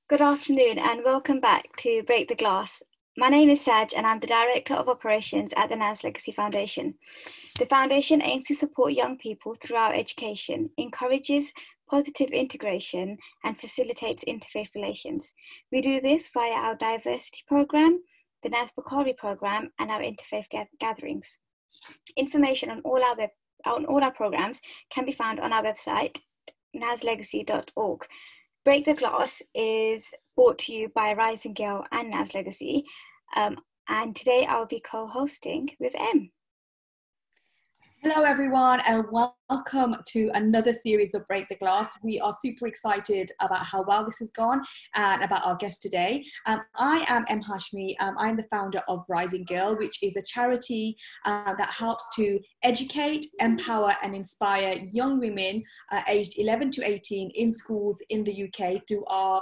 Good afternoon and welcome back to Break the Glass. My name is Saj and I'm the Director of Operations at the NAS Legacy Foundation. The foundation aims to support young people throughout education, encourages positive integration and facilitates interfaith relations. We do this via our diversity program, the NAS Bukhari program and our interfaith gatherings. Information on all our programs can be found on our website, naslegacy.org. Break the Glass is brought to you by Rising Girl and NAS Legacy. And today I'll be co-hosting with Em. Hello everyone and welcome to another series of Break the Glass. We are super excited about how well this has gone and about our guest today. I am Em Hashmi. I'm the founder of Rising Girl, which is a charity that helps to educate, empower and inspire young women aged 11 to 18 in schools in the UK through our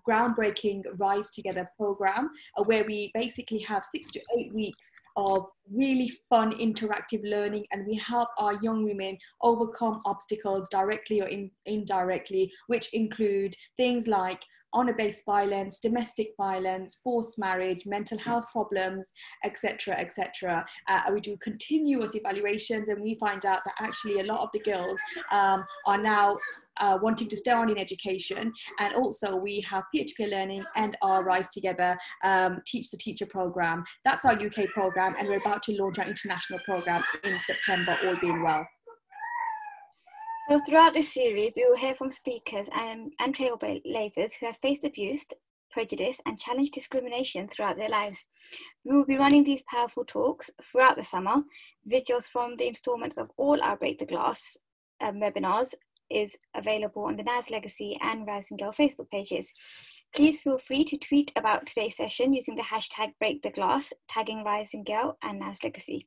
groundbreaking Rise Together program, where we basically have 6 to 8 weeks of really fun interactive learning, and we help our young women overcome obstacles directly or indirectly, which include things like honor-based violence, domestic violence, forced marriage, mental health problems, etc., etc. We do continuous evaluations, and we find out that actually a lot of the girls are now wanting to stay on in education. And also we have peer-to-peer learning and our Rise Together Teach the Teacher program. That's our UK program, and we're about to launch our international program in September, all being well. So throughout this series, we will hear from speakers and trailblazers who have faced abuse, prejudice and challenged discrimination throughout their lives. We will be running these powerful talks throughout the summer. Videos from the installments of all our Break the Glass webinars is available on the NAS Legacy and Rising Girl Facebook pages. Please feel free to tweet about today's session using the hashtag BreakTheGlass, tagging Rising Girl and NAS Legacy.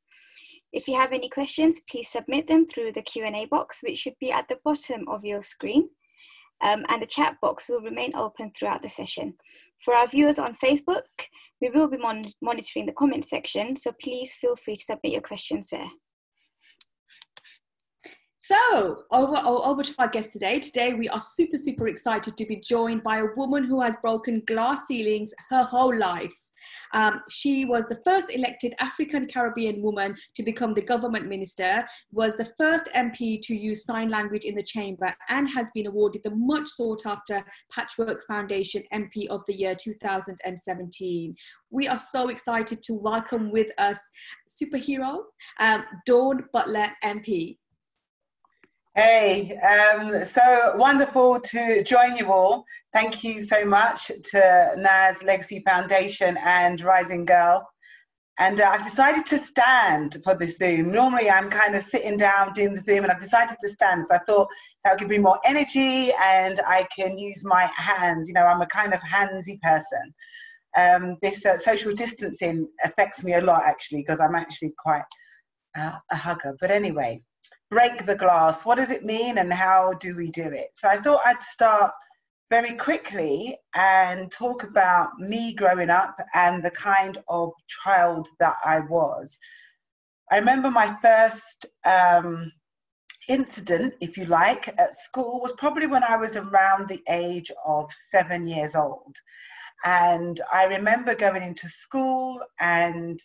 If you have any questions, please submit them through the Q&A box, which should be at the bottom of your screen. And the chat box will remain open throughout the session. For our viewers on Facebook, we will be monitoring the comment section, so please feel free to submit your questions there. So, over to our guest today. Today, we are super excited to be joined by a woman who has broken glass ceilings her whole life. She was the first elected African Caribbean woman to become the government minister, was the first MP to use sign language in the chamber, and has been awarded the much sought after Patchwork Foundation MP of the Year 2017. We are so excited to welcome with us superhero, Dawn Butler MP. Hey, so wonderful to join you all. Thank you so much to NAS Legacy Foundation and Rising Girl. And I've decided to stand for this Zoom. Normally I'm kind of sitting down doing the Zoom, and I've decided to stand. So I thought that would give me more energy and I can use my hands. You know, I'm a kind of handsy person. This social distancing affects me a lot actually, because I'm actually quite a hugger. But anyway. Break the glass. What does it mean and how do we do it? So I thought I'd start very quickly and talk about me growing up and the kind of child that I was. I remember my first incident, if you like, at school was probably when I was around the age of 7 years old. And I remember going into school and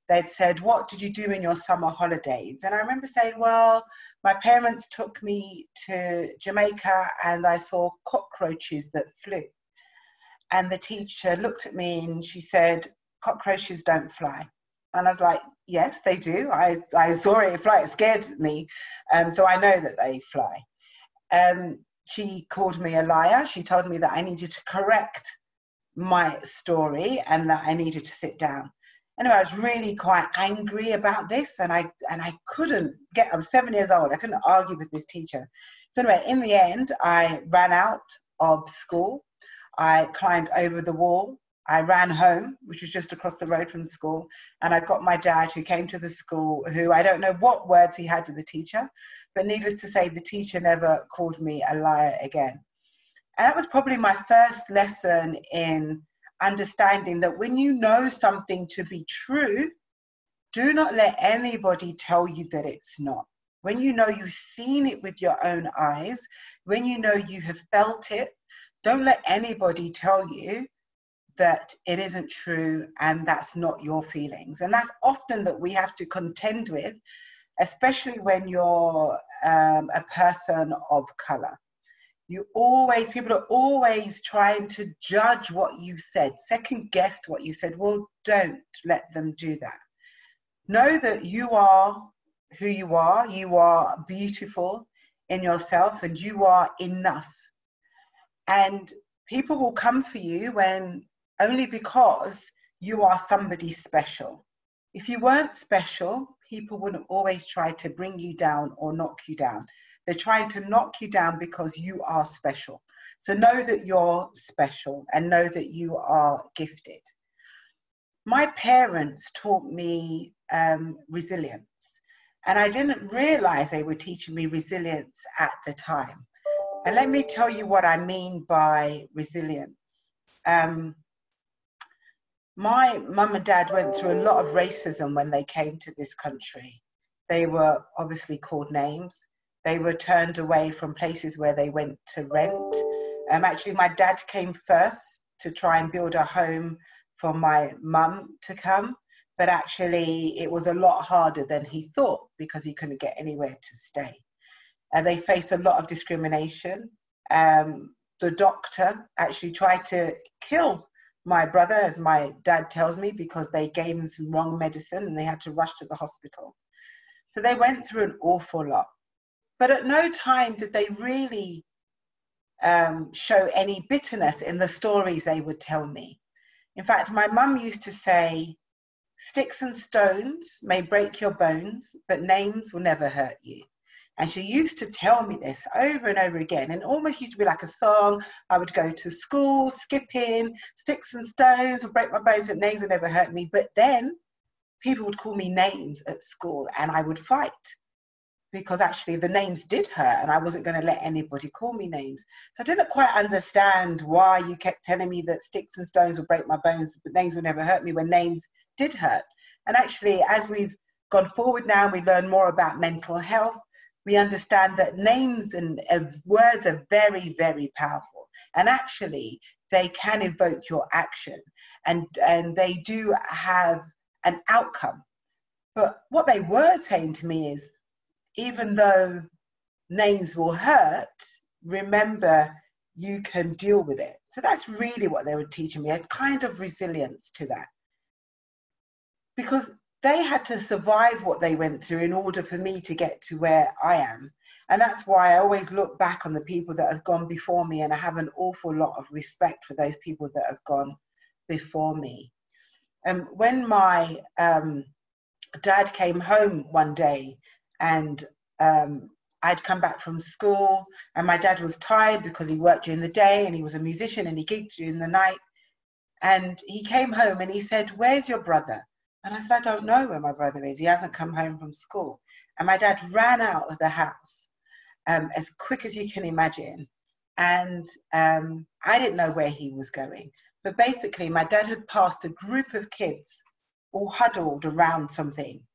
they'd said, what did you do in your summer holidays? And I remember saying, well, my parents took me to Jamaica and I saw cockroaches that flew. And the teacher looked at me and she said, cockroaches don't fly. And I was like, yes, they do. I saw it fly, it scared me. So I know that they fly. She called me a liar. She told me that I needed to correct my story and that I needed to sit down. Anyway, I was really quite angry about this, and I couldn't get, I was 7 years old, I couldn't argue with this teacher. So anyway, in the end, I ran out of school, I climbed over the wall, I ran home, which was just across the road from school, and I got my dad, who came to the school, who I don't know what words he had with the teacher, but needless to say, the teacher never called me a liar again. And that was probably my first lesson in understanding that when you know something to be true, do not let anybody tell you that it's not. when you know you've seen it with your own eyes, when you know you have felt it, don't let anybody tell you that it isn't true and that's not your feelings. And that's often that we have to contend with, especially when you're a person of color. People are always trying to judge what you said, second guess what you said. Well, don't let them do that. Know that you are who you are beautiful in yourself, and you are enough. And people will come for you only because you are somebody special. If you weren't special, people wouldn't always try to bring you down or knock you down. They're trying to knock you down because you are special. So know that you're special and know that you are gifted. My parents taught me resilience, and I didn't realize they were teaching me resilience at the time. And let me tell you what I mean by resilience. My mum and dad went through a lot of racism when they came to this country. They were obviously called names. They were turned away from places where they went to rent. Actually, my dad came first to try and build a home for my mum to come. But actually, it was a lot harder than he thought because he couldn't get anywhere to stay. They faced a lot of discrimination. The doctor actually tried to kill my brother, as my dad tells me, because they gave him some wrong medicine and they had to rush to the hospital. So they went through an awful lot. But at no time did they really show any bitterness in the stories they would tell me. In fact, my mum used to say, sticks and stones may break your bones, but names will never hurt you. And she used to tell me this over and over again, and it almost used to be like a song. I would go to school, skipping, sticks and stones will break my bones, but names will never hurt me. But then people would call me names at school and I would fight, because actually the names did hurt and I wasn't going to let anybody call me names. So I didn't quite understand why you kept telling me that sticks and stones will break my bones, but names will never hurt me, when names did hurt. And actually, as we've gone forward now, we learn more about mental health. We understand that names and words are very, very powerful. And actually, they can evoke your action, and they do have an outcome. But what they were saying to me is, even though names will hurt, remember you can deal with it. So that's really what they were teaching me, a kind of resilience to that. Because they had to survive what they went through in order for me to get to where I am. And that's why I always look back on the people that have gone before me, and I have an awful lot of respect for those people that have gone before me. When my dad came home one day, and I'd come back from school, and my dad was tired because he worked during the day and he was a musician and he gigged during the night. And he came home and he said, "Where's your brother?" And I said, "I don't know where my brother is. He hasn't come home from school." And my dad ran out of the house as quick as you can imagine. And I didn't know where he was going. But basically, my dad had passed a group of kids all huddled around something.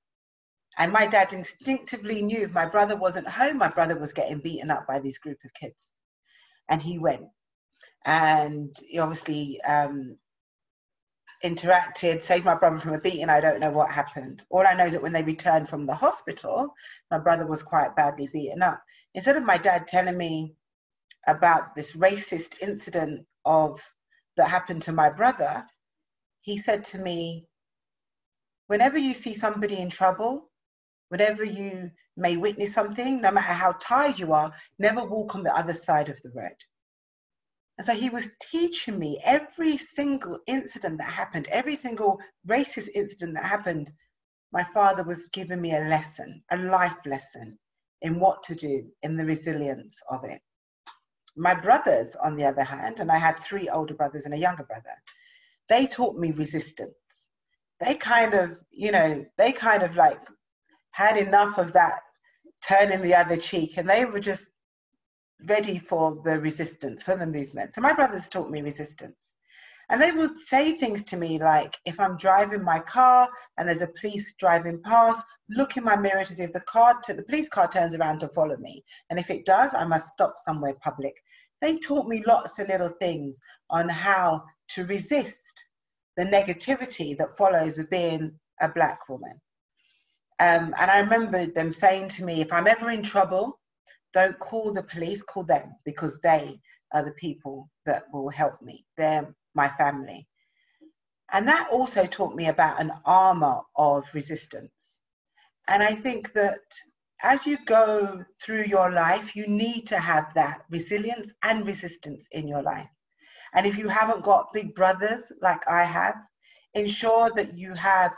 And my dad instinctively knew if my brother wasn't home, my brother was getting beaten up by this group of kids. And he went. And he obviously interacted, saved my brother from a beating. I don't know what happened. All I know is that when they returned from the hospital, my brother was quite badly beaten up. Instead of my dad telling me about this racist incident that happened to my brother, he said to me, "Whenever you see somebody in trouble, whenever you may witness something, no matter how tired you are, never walk on the other side of the road." And so he was teaching me every single incident that happened, every single racist incident that happened. My father was giving me a lesson, a life lesson in what to do, in the resilience of it. My brothers, on the other hand, and I had 3 older brothers and a younger brother, they taught me resistance. They kind of like had enough of that turning the other cheek, and they were just ready for the resistance, for the movement. So my brothers taught me resistance. And they would say things to me like, if I'm driving my car and there's a police driving past, look in my mirror to see if the police car turns around to follow me. And if it does, I must stop somewhere public. They taught me lots of little things on how to resist the negativity that follows with being a Black woman. And I remember them saying to me, if I'm ever in trouble, don't call the police, call them, because they are the people that will help me. They're my family. And that also taught me about an armor of resistance. And I think that as you go through your life, you need to have that resilience and resistance in your life. And if you haven't got big brothers like I have, ensure that you have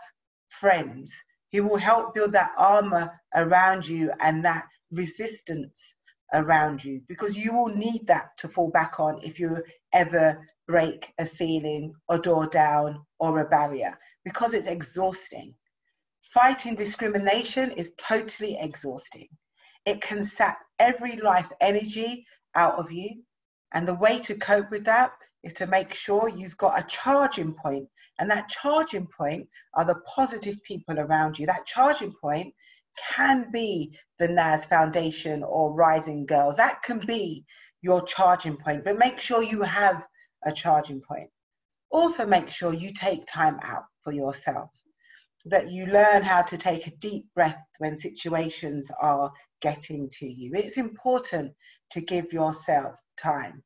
friends who will help build that armor around you and that resistance around you, because you will need that to fall back on if you ever break a ceiling, a door down, or a barrier, because it's exhausting. Fighting discrimination is totally exhausting. It can sap every life energy out of you. And the way to cope with that is to make sure you've got a charging point. And that charging point are the positive people around you. That charging point can be the NAS Foundation or Rising Girls. That can be your charging point, but make sure you have a charging point. Also make sure you take time out for yourself, that you learn how to take a deep breath when situations are getting to you. It's important to give yourself time.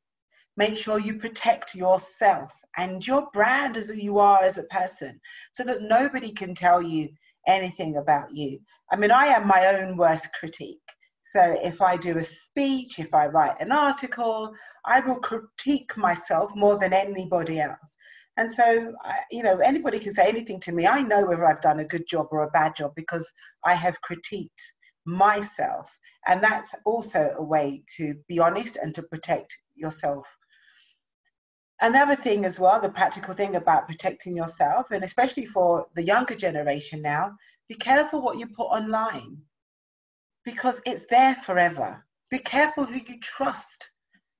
Make sure you protect yourself and your brand as who you are as a person, so that nobody can tell you anything about you. I mean, I am my own worst critique. So if I do a speech, if I write an article, I will critique myself more than anybody else. And so, anybody can say anything to me. I know whether I've done a good job or a bad job because I have critiqued myself. And that's also a way to be honest and to protect yourself. Another thing as well, the practical thing about protecting yourself, and especially for the younger generation now, be careful what you put online, because it's there forever. Be careful who you trust,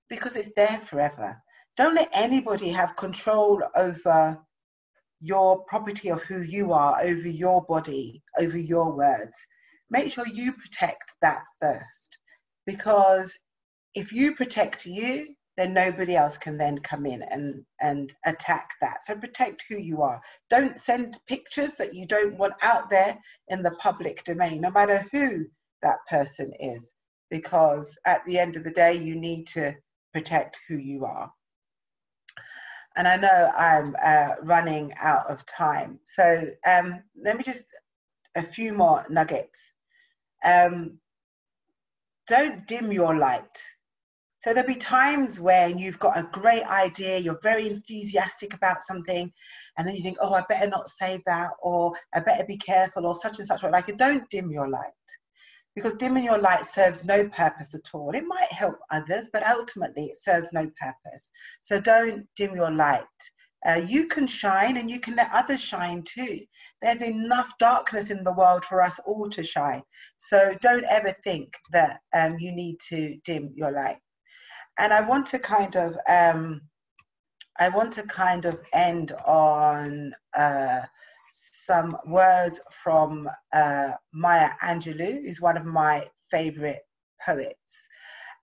because it's there forever. Don't let anybody have control over your property of who you are, over your body, over your words. Make sure you protect that first, because if you protect you, then nobody else can then come in and attack that. So protect who you are. Don't send pictures that you don't want out there in the public domain, no matter who that person is, because at the end of the day, you need to protect who you are. And I know I'm running out of time. So let me just, a few more nuggets. Don't dim your light. So there'll be times when you've got a great idea, you're very enthusiastic about something, and then you think, oh, I better not say that, or I better be careful, or such and such. Like, don't dim your light, because dimming your light serves no purpose at all. It might help others, but ultimately it serves no purpose. So don't dim your light. You can shine, and you can let others shine too. There's enough darkness in the world for us all to shine. So don't ever think that you need to dim your light. And I want to kind of end on some words from Maya Angelou, who's one of my favorite poets.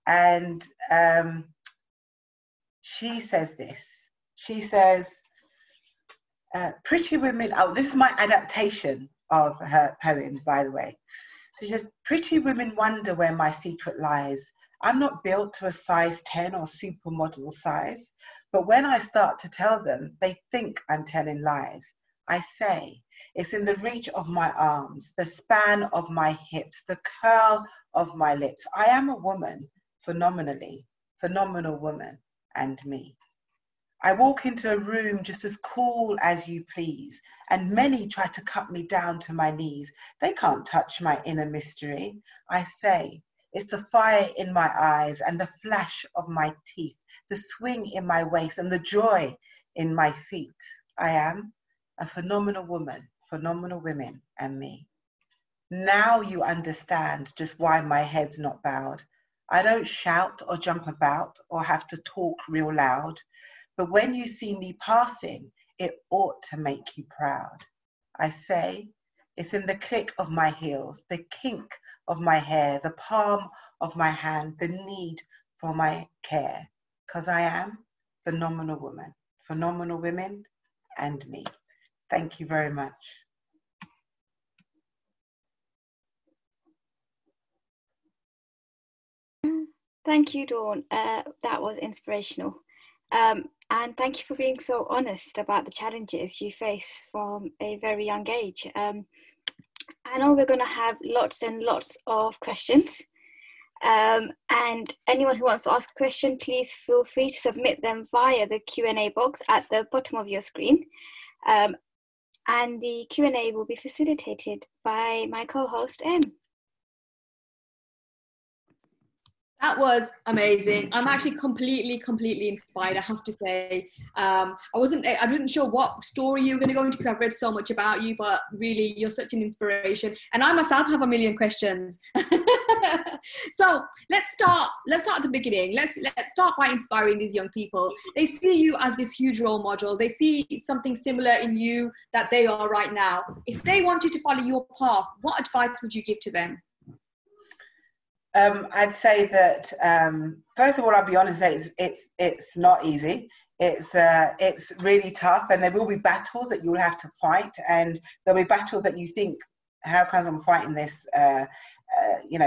And she says this. She says, pretty women, oh, this is my adaptation of her poem, by the way. So she says, pretty women wonder where my secret lies. I'm not built to a size 10 or supermodel size, but when I start to tell them, they think I'm telling lies. I say, it's in the reach of my arms, the span of my hips, the curl of my lips. I am a woman, phenomenally, phenomenal woman, and me. I walk into a room just as cool as you please, and many try to cut me down to my knees. They can't touch my inner mystery. I say, it's the fire in my eyes and the flash of my teeth, the swing in my waist and the joy in my feet. I am a phenomenal woman, phenomenal women, and me. Now you understand just why my head's not bowed. I don't shout or jump about or have to talk real loud. but when you see me passing, it ought to make you proud. I say, it's in the click of my heels, the kink of my hair, the palm of my hand, the need for my care, because I am phenomenal woman, phenomenal women, and me. Thank you very much. Thank you, Dawn. That was inspirational. And thank you for being so honest about the challenges you face from a very young age. I know we're going to have lots and lots of questions. And anyone who wants to ask a question, please feel free to submit them via the Q&A box at the bottom of your screen. And the Q&A will be facilitated by my co-host, Em. That was amazing. I'm actually completely inspired, I have to say. I wasn't sure what story you were going to go into because I've read so much about you, but really you're such an inspiration. And I myself have a million questions. So let's start at the beginning. Let's start by inspiring these young people. They see you as this huge role model. They see something similar in you that they are right now. If they wanted to follow your path, what advice would you give to them? I'd say that first of all, I'll be honest, it's not easy. It's really tough, and there will be battles that you'll have to fight, and there'll be battles that you think, how comes I'm fighting this?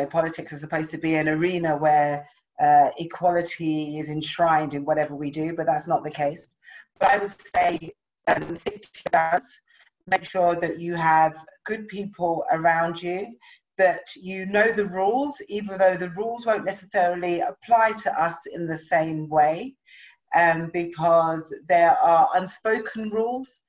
Politics is supposed to be an arena where equality is enshrined in whatever we do, but that's not the case. But I would say stick to your guns, make sure that you have good people around you, that you know the rules, even though the rules won't necessarily apply to us in the same way, because there are unspoken rules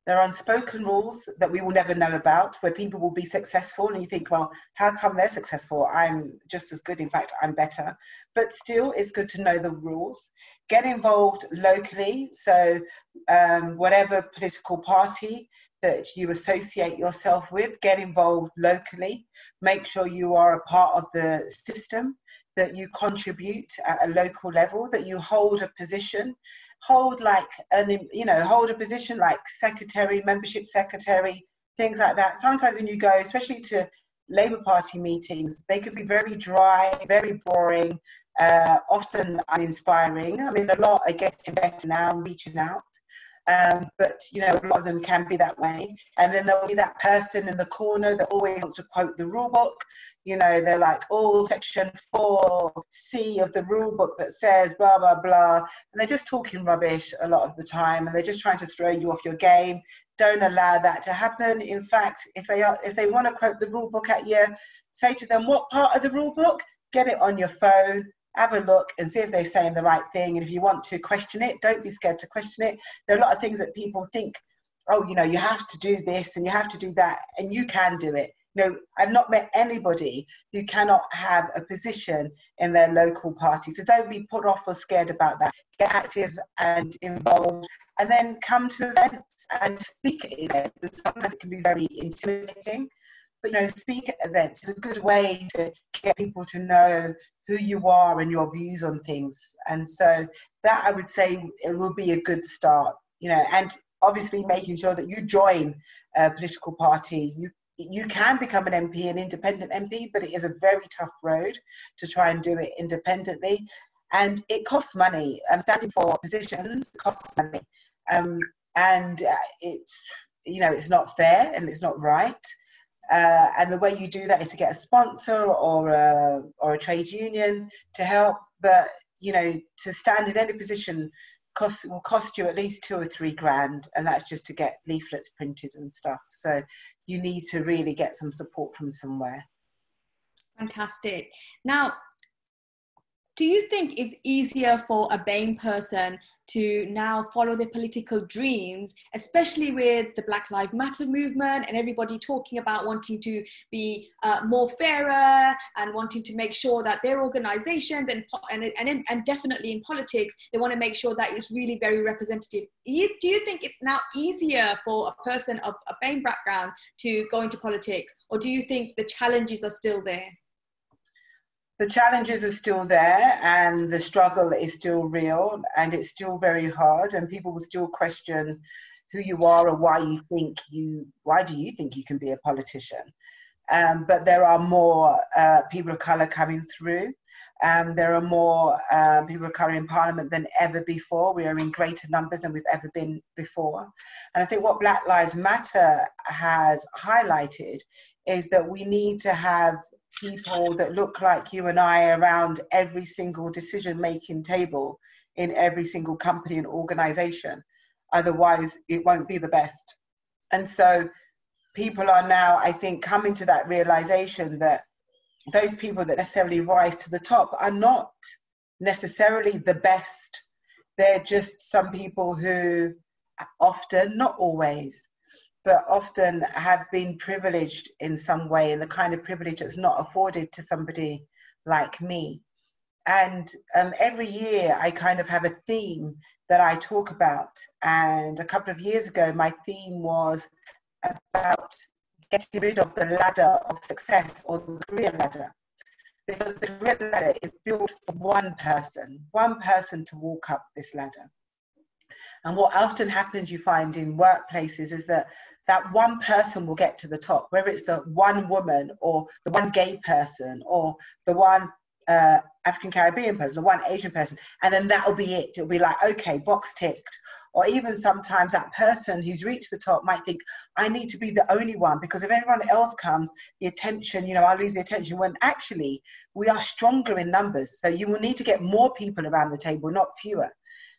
there are unspoken rules that we will never know about, where people will be successful and you think, well, how come they're successful? I'm just as good. In fact, I'm better. But still, it's good to know the rules. Get involved locally. So whatever political party that you associate yourself with, get involved locally. Make sure you are a part of the system, that you contribute at a local level, that you hold a position. Hold a position like secretary, membership secretary, things like that. Sometimes when you go, especially to Labour Party meetings, they can be very dry, very boring, often uninspiring. I mean, a lot are getting better now, reaching out. But a lot of them can be that way. And then there'll be that person in the corner that always wants to quote the rule book. They're like, section 4C of the rule book that says blah blah blah, and they're just talking rubbish a lot of the time, and they're just trying to throw you off your game. Don't allow that to happen. In fact, if they want to quote the rule book at you, say to them, what part of the rule book? Get it on your phone. Have a look and see if they're saying the right thing. And if you want to question it, don't be scared to question it. There are a lot of things that people think, you have to do this and you have to do that, and you can do it. I've not met anybody who cannot have a position in their local party. So don't be put off or scared about that. Get active and involved, and then come to events and speak at events. Sometimes it can be very intimidating, but speak at events is a good way to get people to know who you are and your views on things. And so that, I would say, it will be a good start, and obviously making sure that you join a political party. You can become an MP, an independent MP, but it is a very tough road to try and do it independently. And it costs money. Standing for positions costs money. And it's not fair and it's not right. And the way you do that is to get a sponsor or a trade union to help. But, to stand in any position will cost you at least $2 or $3 grand, and that's just to get leaflets printed and stuff. So you need to really get some support from somewhere. Fantastic. Now, do you think it's easier for a BAME person to now follow their political dreams, especially with the Black Lives Matter movement and everybody talking about wanting to be more fairer and wanting to make sure that their organizations and definitely in politics, they want to make sure that it's really very representative. Do you think it's now easier for a person of a BAME background to go into politics, or do you think the challenges are still there? The challenges are still there, and the struggle is still real, and it's still very hard, and people will still question who you are or why do you think you can be a politician. But there are more people of colour coming through. There are more people of colour in Parliament than ever before. We are in greater numbers than we've ever been before. And I think what Black Lives Matter has highlighted is that we need to have people that look like you and I around every single decision-making table in every single company and organisation. Otherwise, it won't be the best. And so people are now, I think, coming to that realization that those people that necessarily rise to the top are not necessarily the best. They're just some people who often, not always, but often have been privileged in some way, and the kind of privilege that's not afforded to somebody like me. And every year I kind of have a theme that I talk about. And a couple of years ago, my theme was about getting rid of the ladder of success, or the career ladder. Because the career ladder is built for one person to walk up this ladder. And what often happens, you find in workplaces, is that that one person will get to the top, whether it's the one woman or the one gay person or the one African Caribbean person, the one Asian person, and then that'll be it. It'll be like, okay, box ticked. Or even sometimes that person who's reached the top might think, I need to be the only one, because if everyone else comes, the attention, I'll lose the attention, when actually we are stronger in numbers. So you will need to get more people around the table, not fewer.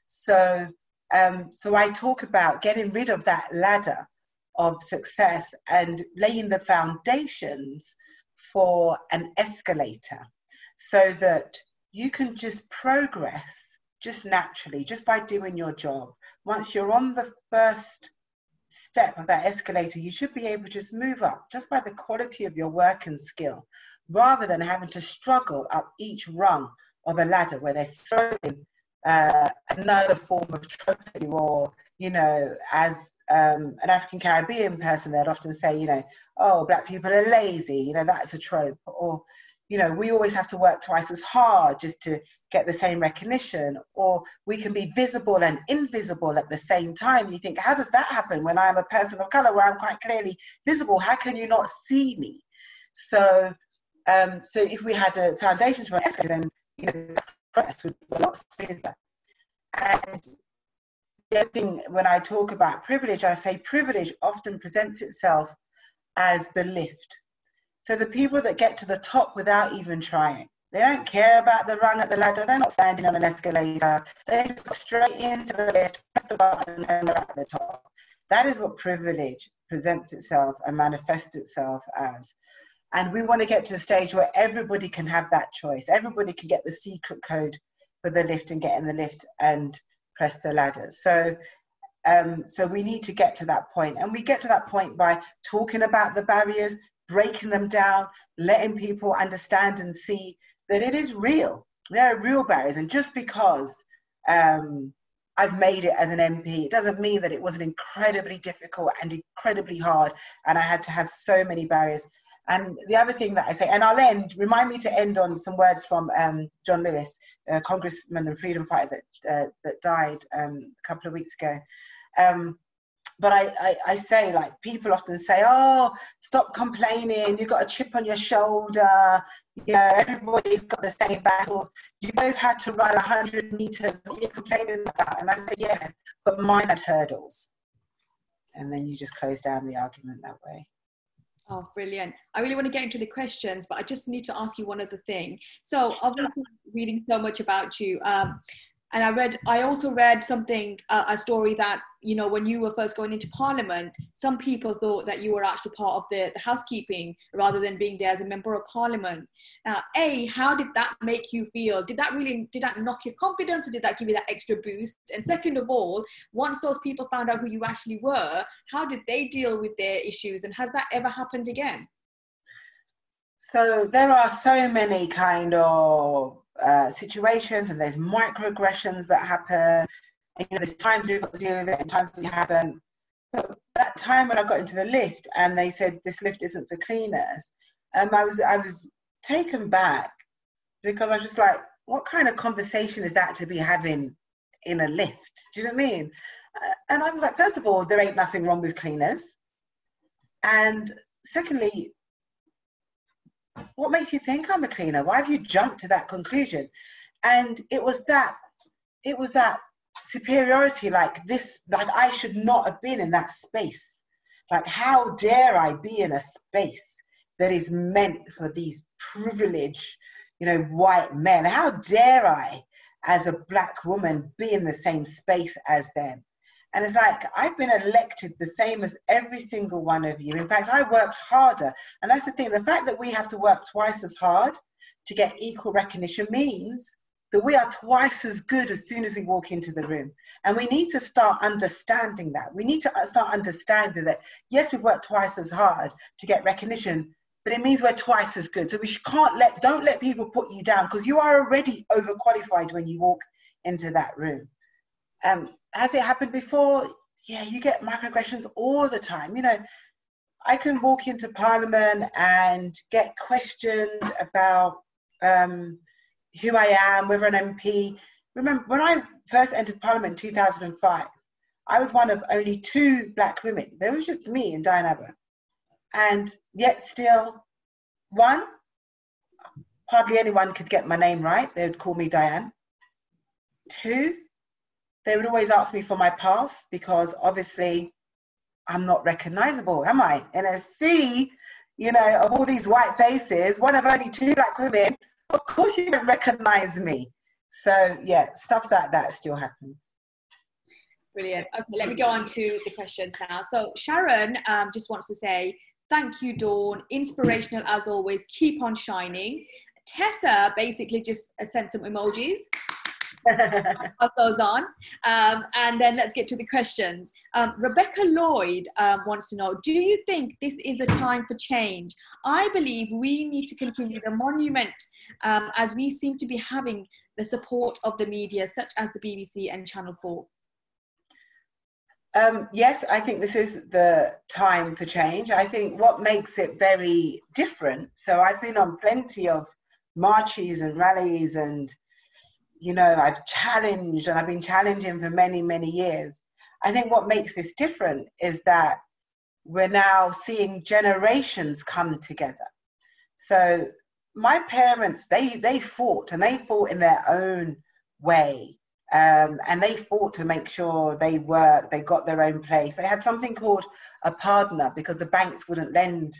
So I talk about getting rid of that ladder of success and laying the foundations for an escalator, so that you can just progress just naturally, just by doing your job. Once you're on the first step of that escalator, you should be able to just move up just by the quality of your work and skill, rather than having to struggle up each rung of a ladder where they're throwing another form of trope at you, or, as an African Caribbean person, they'd often say, oh, Black people are lazy, that's a trope. Or, we always have to work twice as hard just to get the same recognition, or we can be visible and invisible at the same time. You think, how does that happen when I'm a person of color, where I'm quite clearly visible? How can you not see me? So if we had a foundations for an escalator, then, press would be a lot smoother. And the other thing, when I talk about privilege, I say privilege often presents itself as the lift. So the people that get to the top without even trying, they don't care about the rung at the ladder, they're not standing on an escalator, they just go straight into the lift, press the button, and they're at the top. That is what privilege presents itself and manifests itself as. And we want to get to a stage where everybody can have that choice. Everybody can get the secret code for the lift and get in the lift and press the ladder. So we need to get to that point. And we get to that point by talking about the barriers, breaking them down, letting people understand and see that it is real. There are real barriers. And just because I've made it as an MP, it doesn't mean that it wasn't incredibly difficult and incredibly hard, and I had to have so many barriers. And the other thing that I say, and I'll remind me to end on some words from John Lewis, a congressman and freedom fighter that died a couple of weeks ago. But I say, like, people often say, oh, stop complaining, you've got a chip on your shoulder, everybody's got the same battles. You both had to run 100 meters, what are you complaining about? And I say, yeah, but mine had hurdles. And then you just close down the argument that way. Oh, brilliant. I really want to get into the questions, but I just need to ask you one other thing. So obviously reading so much about you, and I also read something, a story that, when you were first going into Parliament, some people thought that you were actually part of the housekeeping rather than being there as a member of Parliament. How did that make you feel? Did that knock your confidence, or did that give you that extra boost? And second of all, once those people found out who you actually were, how did they deal with their issues? And has that ever happened again? So there are so many kind of situations, and there's microaggressions that happen. And, there's times we've got to deal with it and times we haven't. But that time when I got into the lift and they said this lift isn't for cleaners, I was taken back because I was just like, what kind of conversation is that to be having in a lift? Do you know what I mean? And I was like, first of all, there ain't nothing wrong with cleaners. And secondly, what makes you think I'm a cleaner? Why have you jumped to that conclusion? And it was that superiority, like this, like I should not have been in that space. Like, how dare I be in a space that is meant for these privileged, you know, white men? How dare I, as a Black woman, be in the same space as them? And it's like, I've been elected the same as every single one of you. In fact, I worked harder. And that's the thing, the fact that we have to work twice as hard to get equal recognition means that we are twice as good as soon as we walk into the room. And we need to start understanding that. We need to start understanding that, yes, we've worked twice as hard to get recognition, but it means we're twice as good. So we don't let people put you down, because you are already overqualified when you walk into that room. Has it happened before? Yeah, you get microaggressions all the time. You know, I can walk into Parliament and get questioned about who I am, whether an MP. Remember, when I first entered Parliament in 2005, I was one of only 2 Black women. There was just me and Diane Abbott. And yet still, one, hardly anyone could get my name right. They would call me Diane. 2, they would always ask me for my pass, because obviously I'm not recognizable, am I? In a sea, you know, of all these white faces, one of only 2 Black women, of course you don't recognize me. So yeah, stuff like that still happens. Brilliant. Okay, let me go on to the questions now. So Sharon just wants to say, thank you, Dawn. Inspirational as always. Keep on shining. Tessa basically just sent some emojis. Pass those on. And then let's get to the questions. Rebecca Lloyd wants to know, do you think this is a time for change? I believe we need to continue the monument as we seem to be having the support of the media, such as the BBC and Channel 4. Yes, I think this is the time for change. I think what makes it very different, so I've been on plenty of marches and rallies, and you know, I've challenged, and I've been challenging for many, many years. I think what makes this different is that we're now seeing generations come together. So my parents, they fought, and they fought in their own way. And they fought to make sure they got their own place. They had something called a partner, because the banks wouldn't lend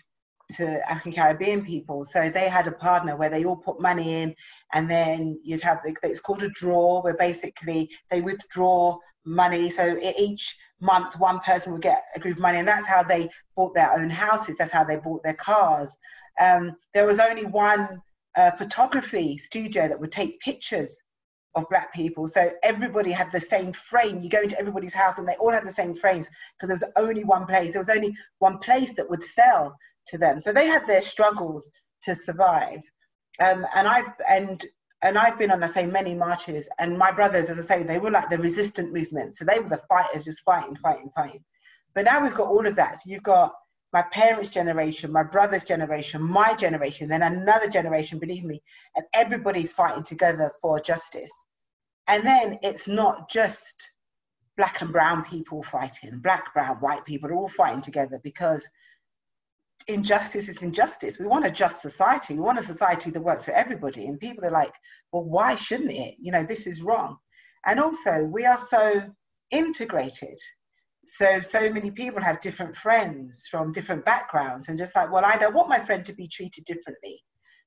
to African Caribbean people. So they had a partner where they all put money in, and then you'd have, it's called a draw, where basically they withdraw money. So each month, one person would get a group of money, and that's how they bought their own houses. That's how they bought their cars. There was only one photography studio that would take pictures of Black people. So everybody had the same frame. You go into everybody's house and they all had the same frames, because there was only one place. There was only one place that would sell to them. So they had their struggles to survive. And I've been on, I say, many marches, and my brothers, as I say, they were like the resistant movement. So they were the fighters, just fighting. But now we've got all of that. So you've got my parents' generation, my brother's generation, my generation, then another generation, believe me, and everybody's fighting together for justice. And then it's not just Black and brown people fighting, Black, brown, white people are all fighting together, because injustice is injustice. We want a just society. We want a society that works for everybody. And people are like, well, why shouldn't it? You know, this is wrong. And also, we are so integrated. So many people have different friends from different backgrounds, and just like, well, I don't want my friend to be treated differently.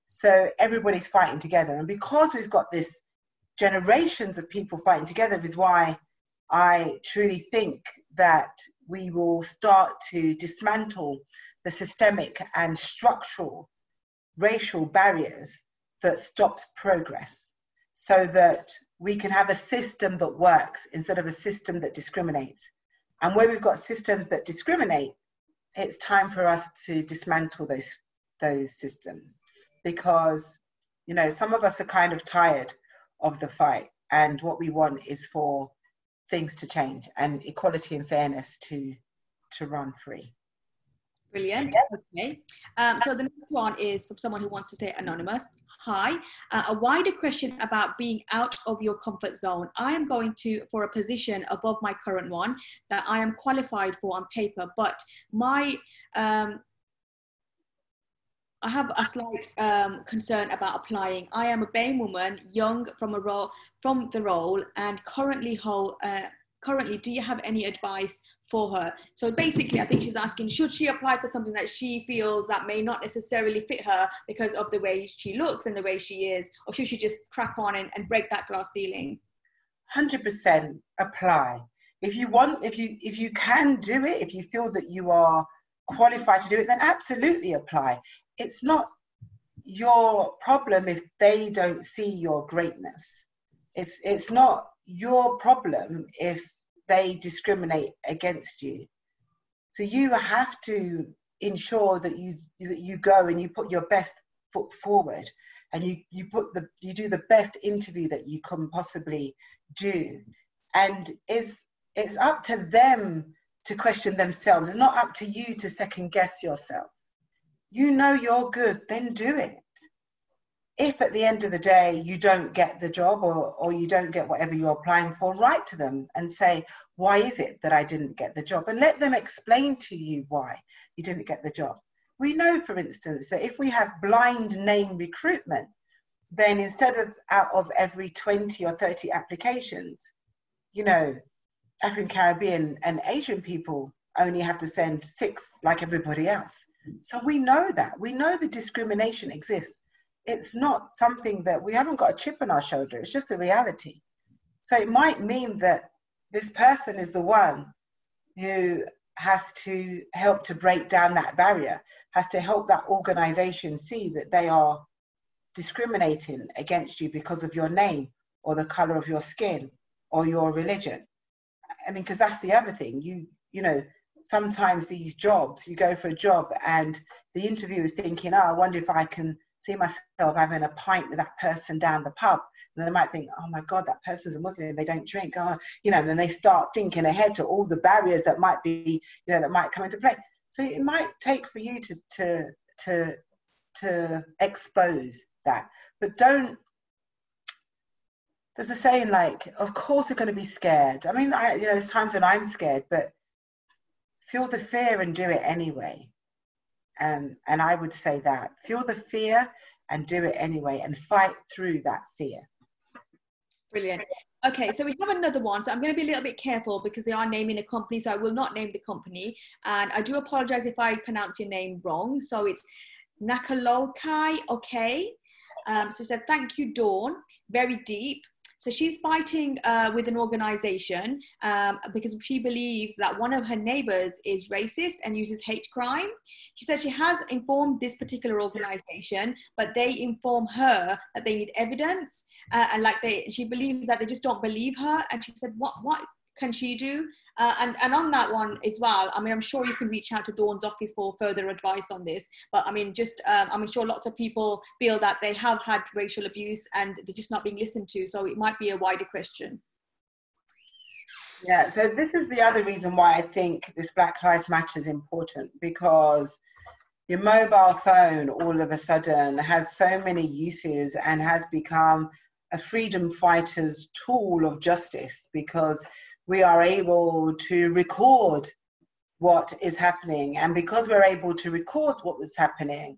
So everybody's fighting together. And because we've got this generations of people fighting together is why I truly think that we will start to dismantle the systemic and structural racial barriers that stops progress, so that we can have a system that works instead of a system that discriminates. And where we've got systems that discriminate, it's time for us to dismantle those systems, because, you know, some of us are kind of tired of the fight, and what we want is for things to change and equality and fairness to run free. Brilliant. Okay. So the next one is from someone who wants to say anonymous. Hi, a wider question about being out of your comfort zone. I am going for a position above my current one that I am qualified for on paper, but I have a slight concern about applying. I am a BAME woman, young from the role, and currently, do you have any advice for her? So basically, I think she's asking, should she apply for something that she feels that may not necessarily fit her because of the way she looks and the way she is, or should she just crack on and break that glass ceiling? 100% apply. If you can do it, if you feel that you are qualified to do it, then absolutely apply. It's not your problem if they don't see your greatness. It's not your problem if they discriminate against you. So you have to ensure that you go and you put your best foot forward, and you do the best interview that you can possibly do. And it's up to them to question themselves. It's not up to you to second guess yourself. You know you're good, then do it. If at the end of the day you don't get the job, or you don't get whatever you're applying for, write to them and say, why is it that I didn't get the job? And let them explain to you why you didn't get the job. We know, for instance, that if we have blind name recruitment, then instead of out of every 20 or 30 applications, African, Caribbean and Asian people only have to send 6 like everybody else. So we know the discrimination exists. It's not something that we haven't got a chip on our shoulder. It's just the reality. So it might mean that this person is the one who has to help to break down that barrier, has to help that organization see that they are discriminating against you because of your name or the color of your skin or your religion. I mean, because that's the other thing. Sometimes these jobs, you go for a job and the interviewer is thinking, I wonder if I can see myself having a pint with that person down the pub. And they might think, oh my God, that person's a Muslim, they don't drink. And then they start thinking ahead to all the barriers that might be, that might come into play. So it might take for you to expose that. But don't, there's a saying like, of course we're going to be scared. I mean, there's times when I'm scared, but feel the fear and do it anyway. And I would say that, feel the fear and do it anyway, and fight through that fear. Brilliant. Okay, so we have another one. So I'm going to be a little bit careful because they are naming a company, so I will not name the company. And I do apologize if I pronounce your name wrong. So it's Nakalokai, okay. So said, thank you, Dawn. Very deep. So she's fighting with an organization because she believes that one of her neighbors is racist and uses hate crime. She said she has informed this particular organization, but they inform her that they need evidence. And she believes that they just don't believe her. And she said, what can she do? And on that one as well, I mean, I'm sure you can reach out to Dawn's office for further advice on this. But I mean, I'm sure lots of people feel that they have had racial abuse and they're just not being listened to. So it might be a wider question. Yeah, so this is the other reason why I think this Black Lives Matter is important, because your mobile phone all of a sudden has so many uses and has become a freedom fighter's tool of justice, because we are able to record what is happening. And because we're able to record what was happening,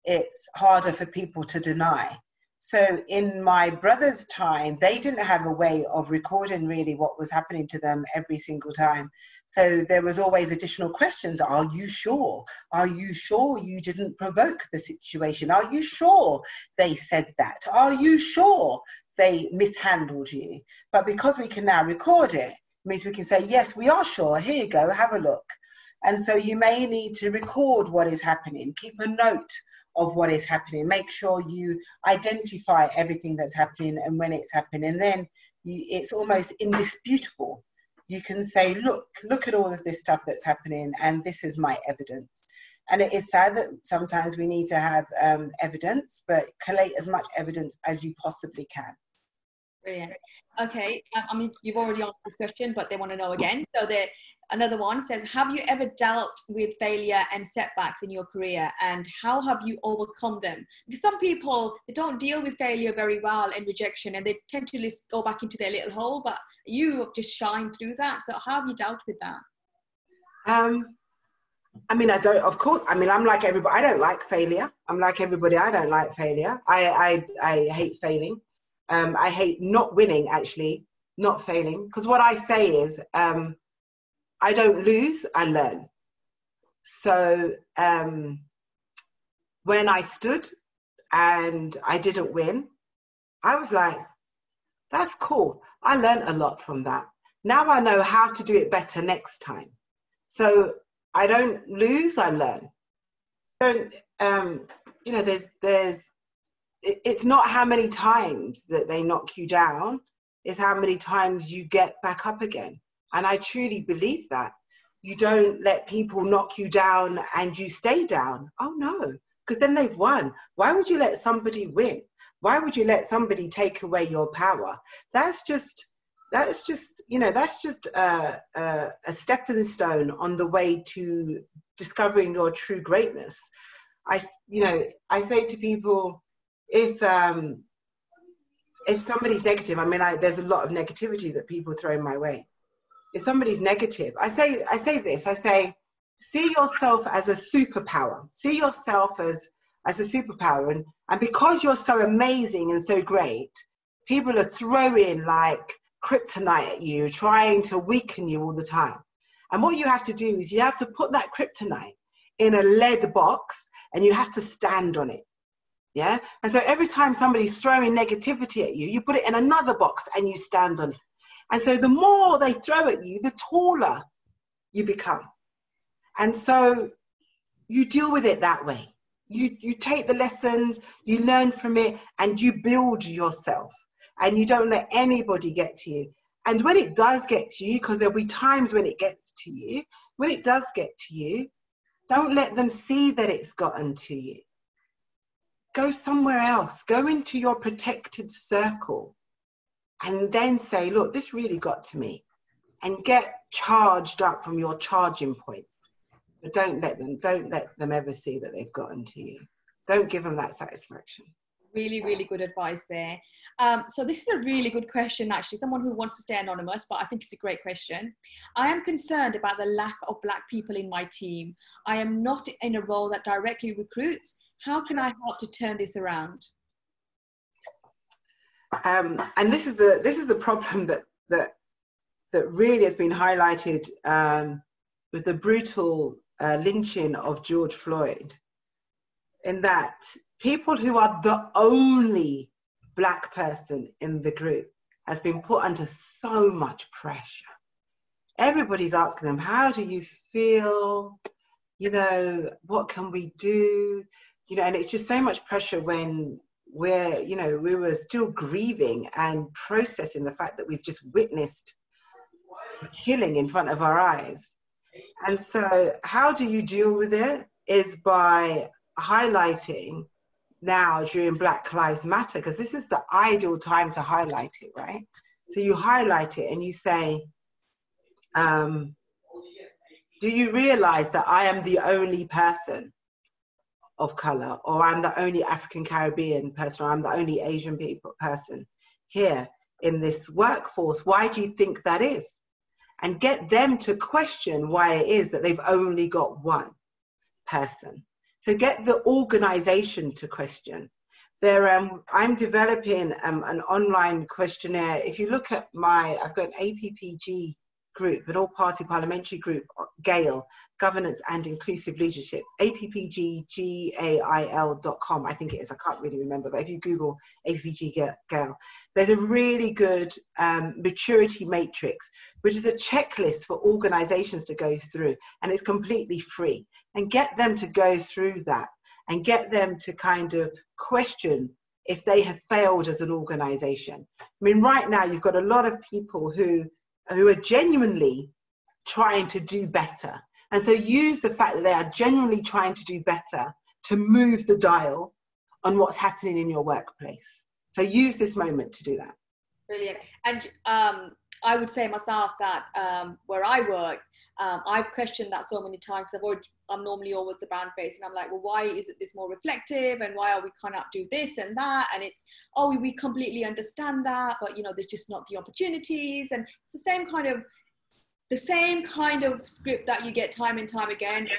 it's harder for people to deny. So in my brother's time, they didn't have a way of recording really what was happening to them every single time. So there was always additional questions. Are you sure? Are you sure you didn't provoke the situation? Are you sure they said that? Are you sure they mishandled you? But because we can now record it, means we can say, yes, we are sure. Here you go, have a look. And so you may need to record what is happening, keep a note of what is happening, make sure you identify everything that's happening and when it's happening. And then it's almost indisputable. You can say, look at all of this stuff that's happening, and this is my evidence. And it is sad that sometimes we need to have evidence, but collate as much evidence as you possibly can. Brilliant. Okay, I mean, you've already answered this question, but they want to know again. So another one says, have you ever dealt with failure and setbacks in your career, and how have you overcome them? Because some people, they don't deal with failure very well and rejection, and they tend to just go back into their little hole, but you have just shined through that. So how have you dealt with that? I mean, of course, I mean, I'm like everybody. I don't like failure. I'm like everybody. I don't like failure. I hate failing. I hate not winning, actually, not failing. Because what I say is, I don't lose, I learn. So when I stood and I didn't win, I was like, that's cool. I learned a lot from that. Now I know how to do it better next time. So I don't lose, I learn. Don't, you know, it's not how many times that they knock you down, it's how many times you get back up again. And I truly believe that. You don't let people knock you down and you stay down. Oh no, because then they've won. Why would you let somebody win? Why would you let somebody take away your power? That's just you know, that's just a stepping stone on the way to discovering your true greatness. I say to people, if somebody's negative, I mean, there's a lot of negativity that people throw my way. If somebody's negative, I say this, see yourself as a superpower. See yourself as a superpower. And because you're so amazing and so great, people are throwing like kryptonite at you, trying to weaken you all the time. And what you have to do is you have to put that kryptonite in a lead box and you have to stand on it. Yeah. And so every time somebody's throwing negativity at you, you put it in another box and you stand on it. And so the more they throw at you, the taller you become. And so you deal with it that way. You take the lessons, you learn from it, and you build yourself. And you don't let anybody get to you. And when it does get to you, because there'll be times when it gets to you, when it does get to you, don't let them see that it's gotten to you. Go somewhere else. Go into your protected circle. And then say, look, this really got to me. And get charged up from your charging point. But don't let them ever see that they've gotten to you. Don't give them that satisfaction. Really, really good advice there. So this is a really good question, actually. Someone who wants to stay anonymous, but I think it's a great question. I am concerned about the lack of Black people in my team. I am not in a role that directly recruits. How can I help to turn this around? And this is the problem that really has been highlighted with the brutal lynching of George Floyd, in that people who are the only Black person in the group has been put under so much pressure. Everybody's asking them, how do you feel? You know, what can we do? You know, and it's just so much pressure when we were still grieving and processing the fact that we've just witnessed killing in front of our eyes. And so how do you deal with it is by highlighting now during Black Lives Matter, because this is the ideal time to highlight it, right? So you highlight it and you say, do you realize that I am the only person of color, or I'm the only African Caribbean person, or I'm the only Asian person here in this workforce? Why do you think that is? And get them to question why it is that they've only got one person. So get the organization to question. I'm developing an online questionnaire. If you look at I've got an APPG group, an all-party parliamentary group, GAIL, Governance and Inclusive Leadership, appggail.com, I think it is, I can't really remember, but if you Google APPG GAIL, there's a really good maturity matrix, which is a checklist for organizations to go through, and it's completely free. And get them to go through that and get them to kind of question if they have failed as an organization. I mean, right now, you've got a lot of people who are genuinely trying to do better. And so use the fact that they are genuinely trying to do better to move the dial on what's happening in your workplace. So use this moment to do that. Brilliant. And I would say myself that where I work, I've questioned that so many times. I'm normally always the brand face, and I'm like, well, why isn't this more reflective? And why are we cannot do this and that? And it's, oh, we completely understand that, but you know, there's just not the opportunities. And it's the same kind of script that you get time and time again.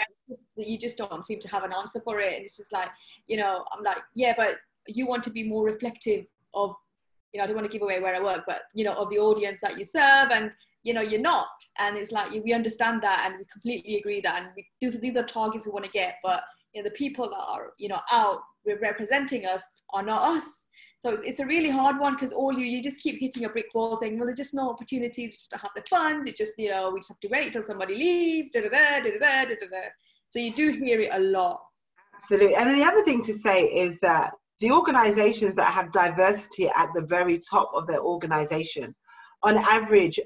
You just don't seem to have an answer for it. And it's just like, you know, I'm like, yeah, but you want to be more reflective of, you know, I don't want to give away where I work, but, you know, of the audience that you serve, and, you know, you're not. And it's like, we understand that, and we completely agree that, and these are targets we want to get, but, you know, the people that are, you know, out representing us are not us. So it's a really hard one, because you just keep hitting a brick wall saying, well, there's just no opportunities, we just don't have the funds, it's just, you know, we just have to wait till somebody leaves, So you do hear it a lot. Absolutely. And then the other thing to say is that the organizations that have diversity at the very top of their organization, on average,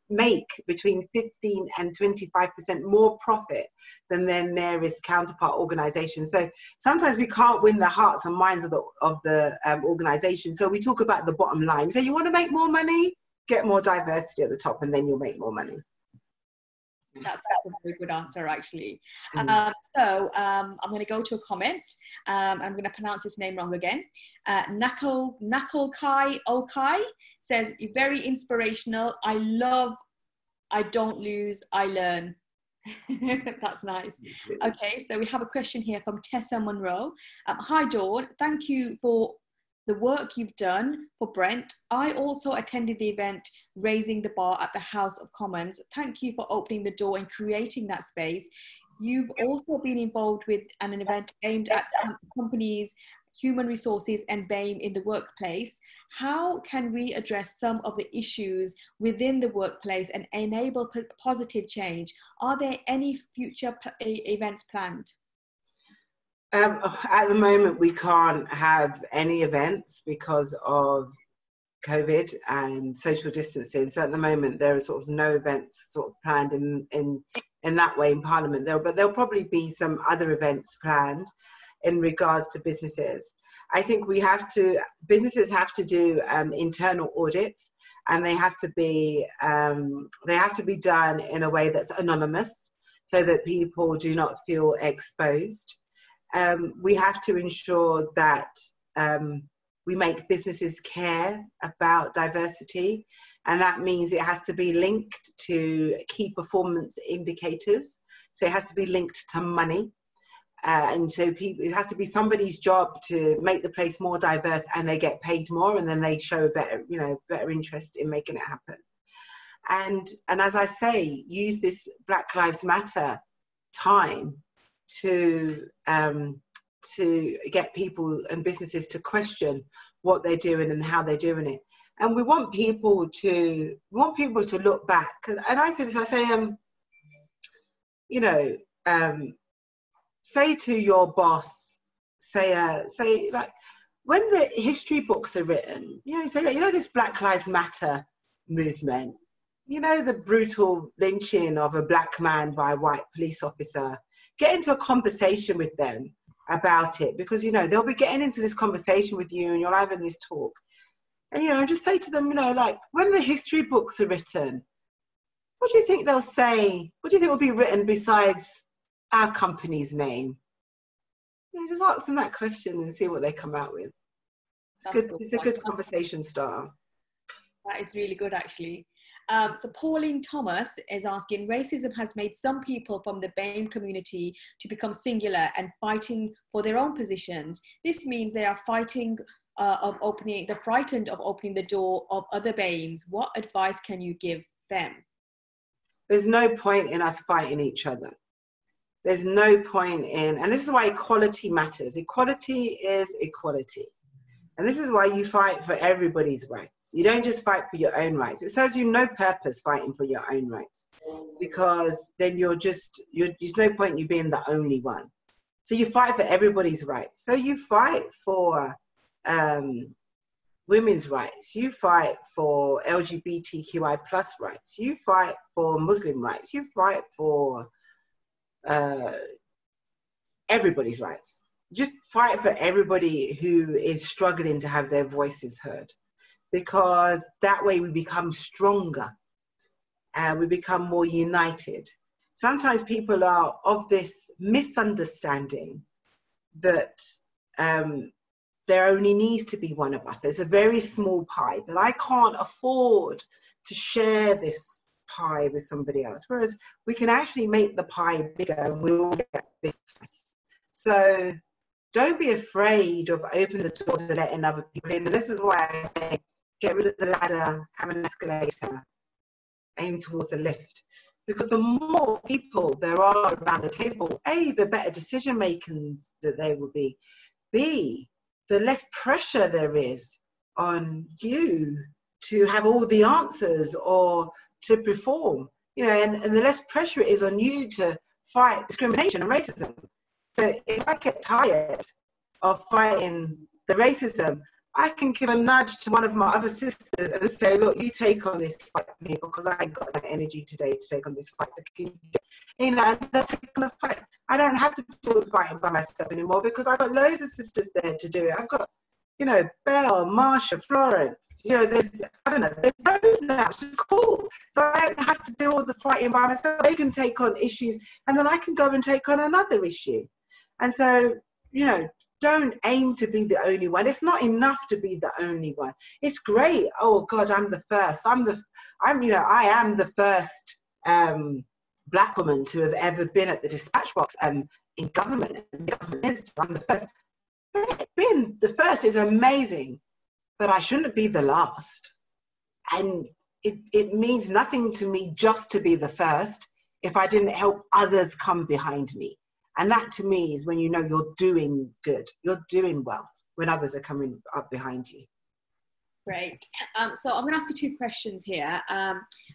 make between 15 and 25% more profit than their nearest counterpart organization. So sometimes we can't win the hearts and minds of the organization. So we talk about the bottom line. So you want to make more money, get more diversity at the top, and then you'll make more money. That's a very good answer, actually. So I'm going to go to a comment. I'm going to pronounce his name wrong again. Nakolkai Okai says, very inspirational. I don't lose, I learn. That's nice. Okay, so we have a question here from Tessa Monroe. Hi, Dawn. Thank you for the work you've done for Brent. I also attended the event Raising the Bar at the House of Commons. Thank you for opening the door and creating that space. You've also been involved with an event aimed at companies, human resources and BAME in the workplace. How can we address some of the issues within the workplace and enable positive change? Are there any future events planned? At the moment, we can't have any events because of COVID and social distancing. So at the moment, there are sort of no events sort of planned in that way in Parliament. But there'll probably be some other events planned in regards to businesses. I think businesses have to do internal audits, and they have to be done in a way that's anonymous, so that people do not feel exposed. We have to ensure that we make businesses care about diversity, and that means it has to be linked to key performance indicators. So it has to be linked to money. And so it has to be somebody's job to make the place more diverse, and they get paid more, and then they show better interest in making it happen. And as I say, use this Black Lives Matter time to get people and businesses to question what they're doing and how they're doing it. And we want people to look back. And I say this, say to your boss, say like, when the history books are written, say, this Black Lives Matter movement, the brutal lynching of a black man by a white police officer, get into a conversation with them about it, because, they'll be getting into this conversation with you and you're having this talk. And, just say to them, like, when the history books are written, what do you think they'll say? What do you think will be written besides our company's name? Just ask them that question and see what they come out with. It's a good conversation starter. That is really good, actually. So Pauline Thomas is asking, racism has made some people from the BAME community to become singular and fighting for their own positions. This means they are frightened of opening the door of other BAMEs. What advice can you give them? There's no point in us fighting each other. There's no point in, and this is why equality matters. Equality is equality. And this is why you fight for everybody's rights. You don't just fight for your own rights. It serves you no purpose fighting for your own rights, because then there's no point in you being the only one. So you fight for everybody's rights. So you fight for women's rights. You fight for LGBTQI+ rights. You fight for Muslim rights. You fight for everybody's rights. Just fight for everybody who is struggling to have their voices heard. because that way we become stronger and we become more united. Sometimes people are of this misunderstanding that there only needs to be one of us. There's a very small pie that I can't afford to share this pie with somebody else, whereas we can actually make the pie bigger and we all get business. So don't be afraid of opening the doors and letting other people in. And this is why I say get rid of the ladder, have an escalator, aim towards the lift. Because the more people there are around the table, A, the better decision makers that they will be. B, the less pressure there is on you to have all the answers or to perform. You know, and the less pressure it is on you to fight discrimination and racism. So if I get tired of fighting the racism, I can give a nudge to one of my other sisters and say, look, you take on this fight for me because I ain't got that energy today to take on this fight. You know, and they'll take on the fight. I don't have to do the fighting by myself anymore because I've got loads of sisters there to do it. I've got, you know, Belle, Marsha, Florence, you know, there's loads now, which is cool. So I don't have to do all the fighting by myself. They can take on issues and then I can go and take on another issue. And so, you know, don't aim to be the only one. It's not enough to be the only one. It's great. Oh God, I'm the first. I am the first Black woman to have ever been at the dispatch box in government. I'm the first. Being the first is amazing, but I shouldn't be the last. And it means nothing to me just to be the first if I didn't help others come behind me. And that to me is when you know you're doing good, you're doing well, when others are coming up behind you. Great. So I'm going to ask you two questions here.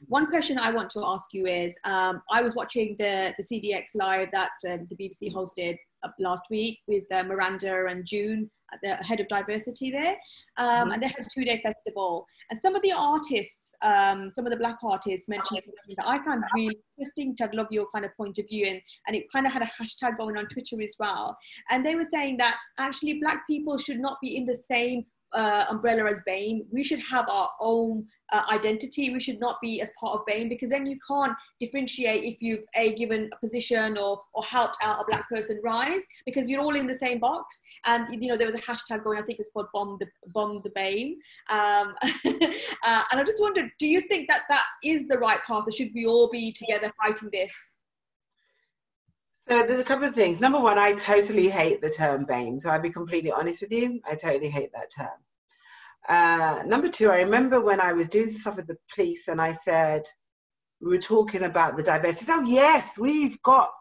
One question I want to ask you is, I was watching the CDX Live that the BBC hosted last week with Miranda and June, the head of diversity there. And they had a 2-day festival. And some of the artists, some of the Black artists mentioned something that I found really interesting, which I'd love your kind of point of view. And it kind of had a hashtag going on Twitter as well. And they were saying that actually Black people should not be in the same umbrella as BAME. We should have our own identity. We should not be as part of BAME, because then you can't differentiate if you've given a position or helped out a Black person rise, because you're all in the same box. And you know, there was a hashtag going, I think it's called bomb the BAME. And I just wondered, do you think that that is the right path, or should we all be together fighting this? So there's a couple of things. Number one, I totally hate the term BAME. So I'll be completely honest with you. I totally hate that term. Number two, I remember when I was doing stuff with the police and I said, we were talking about the diversity. Oh yes, we've got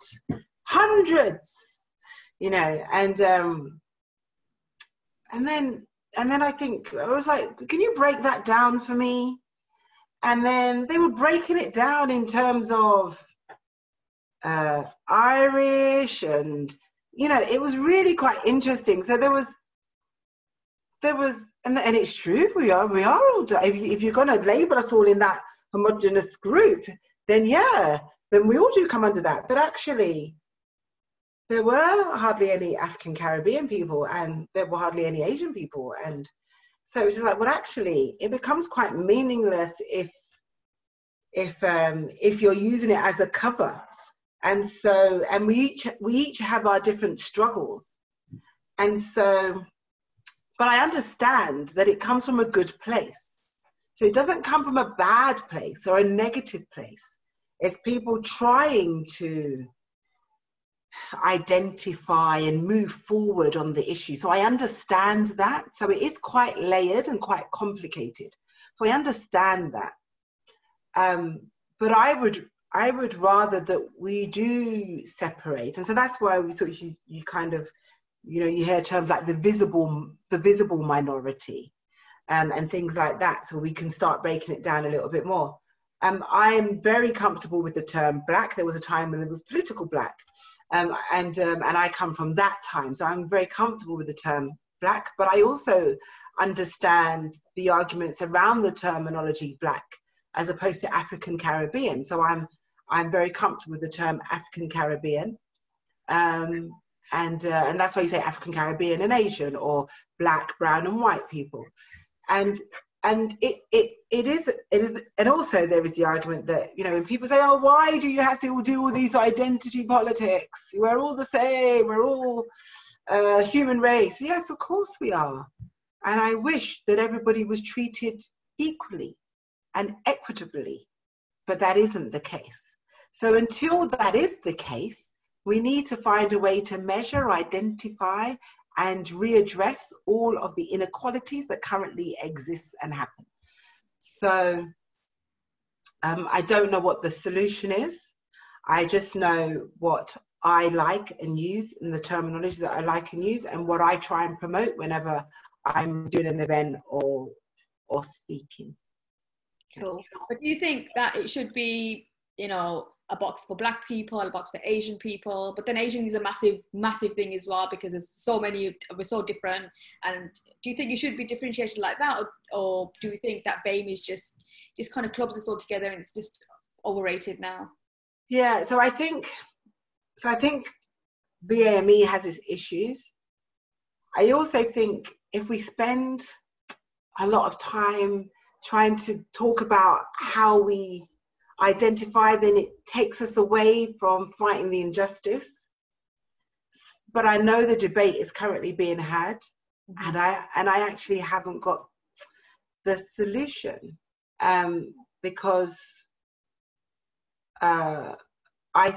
hundreds, you know, and then I think, I was like, can you break that down for me? And then they were breaking it down in terms of Irish, and you know, it was really quite interesting. So there was and it's true, we are all, if you're going to label us all in that homogenous group, then yeah, then we all do come under that. But actually there were hardly any African Caribbean people, and there were hardly any Asian people, and so it's just like, well, actually it becomes quite meaningless if you're using it as a cover. And so, and we each have our different struggles. And so, but I understand that it comes from a good place. So it doesn't come from a bad place or a negative place. It's people trying to identify and move forward on the issue. So I understand that. So it is quite layered and quite complicated. So I understand that. But I would rather that we do separate. And so that's why we sort of, you kind of, you know, you hear terms like the visible minority and things like that. So we can start breaking it down a little bit more. I am very comfortable with the term Black. There was a time when there was political Black. And I come from that time. So I'm very comfortable with the term Black, but I also understand the arguments around the terminology Black as opposed to African Caribbean. So I'm very comfortable with the term African Caribbean. And that's why you say African Caribbean and Asian, or Black, brown and white people. And and it is, and also there is the argument that, you know, when people say, oh, why do you have to do all these identity politics? We're all the same, we're all human race. Yes, of course we are. And I wish that everybody was treated equally and equitably, but that isn't the case. So until that is the case, we need to find a way to measure, identify, and readdress all of the inequalities that currently exist and happen. So I don't know what the solution is. I just know what I like and use, and the terminology that I like and use, and what I try and promote whenever I'm doing an event or speaking. Cool. But do you think that it should be, you know, a box for Black people, a box for Asian people, but then Asian is a massive thing as well, because there's so many, we're so different. And do you think you should be differentiated like that, or do you think that BAME is just kind of clubs us all together and it's just overrated now? Yeah, so I think BAME has its issues. I also think if we spend a lot of time trying to talk about how we identify, then it takes us away from fighting the injustice. But I know the debate is currently being had, and I actually haven't got the solution, because I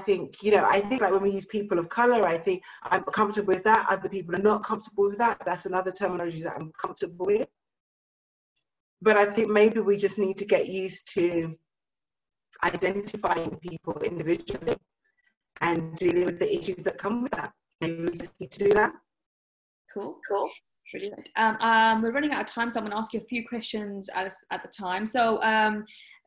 think like when we use people of color, I think I'm comfortable with that. Other people are not comfortable with that. That's another terminology that I'm comfortable with. But I think maybe we just need to get used to identifying people individually and dealing with the issues that come with that. Maybe we just need to do that. Cool. Brilliant. We're running out of time, so I'm going to ask you a few questions at the time. So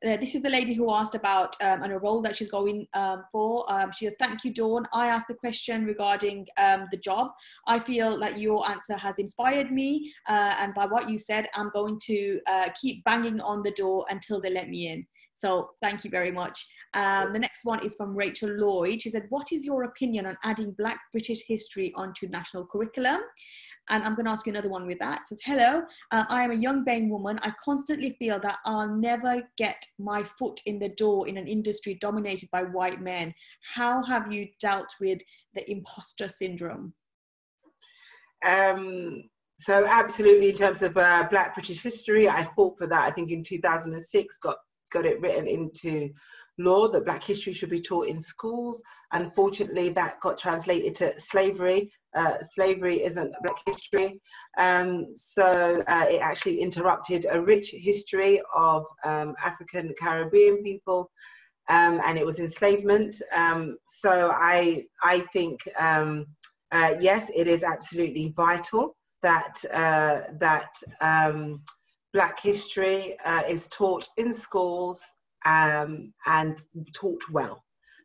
this is the lady who asked about a role that she's going for. She said, thank you, Dawn. I asked the question regarding the job. I feel that your answer has inspired me, and by what you said, I'm going to keep banging on the door until they let me in. So thank you very much. The next one is from Rachel Lloyd. She said, what is your opinion on adding Black British history onto national curriculum? And I'm going to ask you another one with that. It says, hello, I am a young BAME woman. I constantly feel that I'll never get my foot in the door in an industry dominated by white men. How have you dealt with the imposter syndrome? So absolutely, in terms of Black British history, I fought for that. I think in 2006 got it written into law that Black history should be taught in schools. Unfortunately, that got translated to slavery. Slavery isn't Black history. So it actually interrupted a rich history of African Caribbean people, and it was enslavement. So I think, yes, it is absolutely vital that Black history is taught in schools and taught well,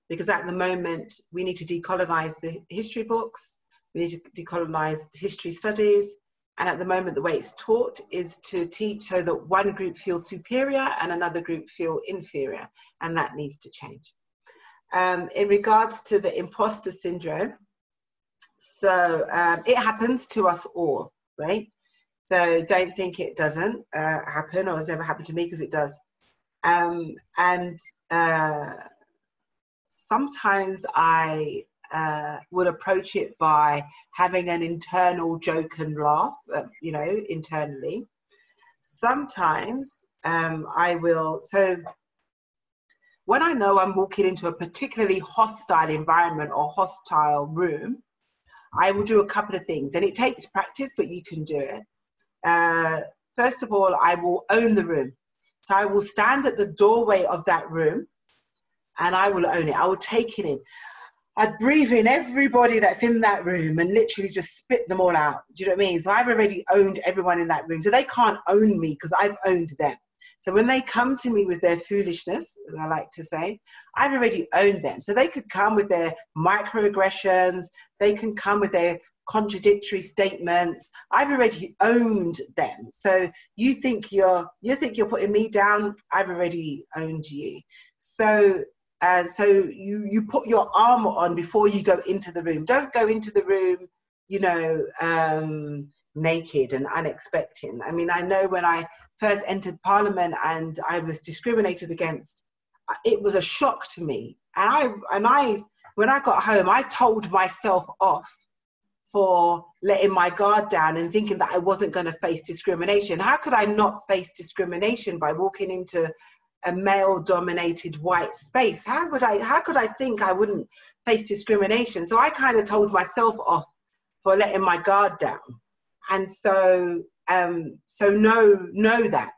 because at the moment we need to decolonize the history books, we need to decolonize history studies, and at the moment the way it's taught is to teach so that one group feels superior and another group feel inferior, and that needs to change. In regards to the imposter syndrome, so it happens to us all, right? So don't think it doesn't happen, or has never happened to me, because it does. And sometimes I would approach it by having an internal joke and laugh, internally. Sometimes I will, so when I know I'm walking into a particularly hostile environment or hostile room, I will do a couple of things, and it takes practice, but you can do it. First of all, I will own the room. So I will stand at the doorway of that room and I will own it. I will take it in. I'd breathe in everybody that's in that room and literally just spit them all out. Do you know what I mean? So I've already owned everyone in that room. So they can't own me because I've owned them. So when they come to me with their foolishness, as I like to say, I've already owned them. So they could come with their microaggressions. They can come with their contradictory statements. I've already owned them. So you think you're putting me down. I've already owned you. So you put your armor on before you go into the room. Don't go into the room, naked and unexpected. I mean, I know when I first entered Parliament and I was discriminated against, it was a shock to me. And I when I got home, I told myself off for letting my guard down and thinking that I wasn't going to face discrimination. How could I not face discrimination by walking into a male-dominated white space? How could I think I wouldn't face discrimination? So I kind of told myself off for letting my guard down. And so know that.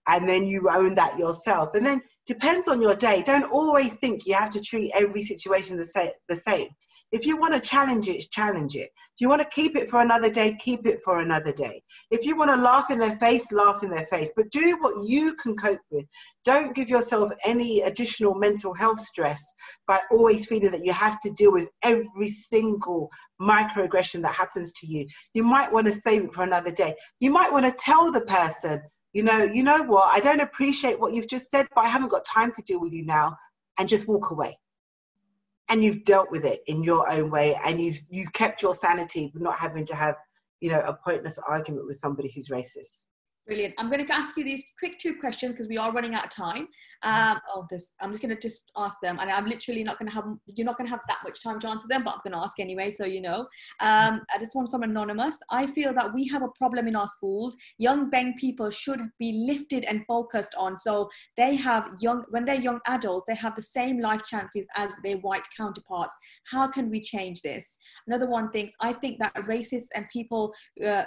And then you own that yourself. And then depends on your day. Don't always think you have to treat every situation the same. If you want to challenge it, challenge it. If you want to keep it for another day, keep it for another day. If you want to laugh in their face, laugh in their face. But do what you can cope with. Don't give yourself any additional mental health stress by always feeling that you have to deal with every single microaggression that happens to you. You might want to save it for another day. You might want to tell the person, you know what, I don't appreciate what you've just said, but I haven't got time to deal with you now, and just walk away. And you've dealt with it in your own way, and you've kept your sanity, not having to have, a pointless argument with somebody who's racist. Brilliant. I'm going to ask you these quick 2 questions because we are running out of time. I'm just going to just ask them, and I'm literally not going to have, you're not going to have that much time to answer them, but I'm going to ask anyway, so you know. This one's from Anonymous. I feel that we have a problem in our schools. Young Beng people should be lifted and focused on, so when they're young adults, they have the same life chances as their white counterparts. How can we change this? Another one thinks, I think that racists and people